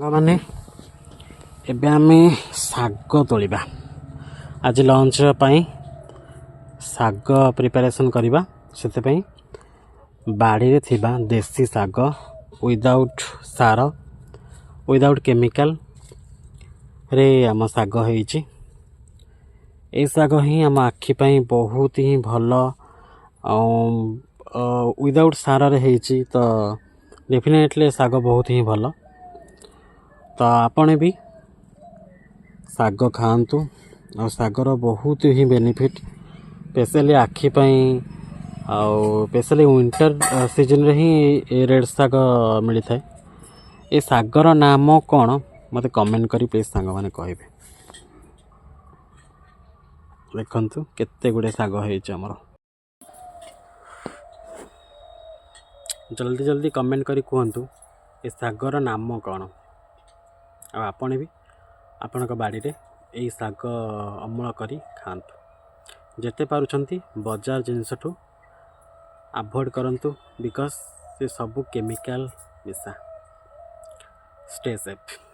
ସାଙ୍ଗମାନେ ଏବେ ଆମେ ଶାଗ ତୋଳିବା। ଆଜି ଲଞ୍ଚ ପାଇଁ ଶାଗ ପ୍ରିପାରେସନ୍ କରିବା। ସେଥିପାଇଁ ବାଡ଼ିରେ ଥିବା ଦେଶୀ ଶାଗ ୱିଦାଉଟ୍ ସାର ୱିଦାଉଟ୍ କେମିକାଲରେ ଆମ ଶାଗ ହେଇଛି। এই ଶାଗ ହିଁ ଆମ ଆଖି ପାଇଁ ବହୁତ ହିଁ ଭଲ। ୱିଦାଉଟ୍ ସାରରେ ହେଇଛି ତ ଡେଫିନେଟଲି ଶାଗ ବହୁତ ହିଁ ଭଲ। ତ ଆପଣ ବି ଶାଗ ଖାଆନ୍ତୁ। ଆଉ ଶାଗର ବହୁତ ହିଁ ବେନିଫିଟ୍, ସ୍ପେଶାଲି ଆଖି ପାଇଁ। ଆଉ ସ୍ପେଶାଲି ୱିଣ୍ଟର ସିଜନ୍ରେ ହିଁ ଏ ରେଡ଼୍ ଶାଗ ମିଳିଥାଏ। ଏ ଶାଗର ନାମ କ'ଣ ମୋତେ କମେଣ୍ଟ କରି ପ୍ଲିଜ୍ ସାଙ୍ଗମାନେ କହିବେ। ଦେଖନ୍ତୁ କେତେ ଗୁଡ଼ିଏ ଶାଗ ହେଇଛି ଆମର। ଜଲ୍ଦି ଜଲ୍ଦି କମେଣ୍ଟ କରି କୁହନ୍ତୁ ଏ ଶାଗର ନାମ କ'ଣ। ଆଉ ଆପଣ ବି ଆପଣଙ୍କ ବାଡ଼ିରେ ଏଇ ଶାଗ ଅମଳ କରି ଖାଆନ୍ତୁ। ଯେତେ ପାରୁଛନ୍ତି ବଜାର ଜିନିଷଠୁ ଆଭଏଡ଼୍ କରନ୍ତୁ, ବିକଜ୍ ସେ ସବୁ କେମିକାଲ ମିଶା। Stay safe.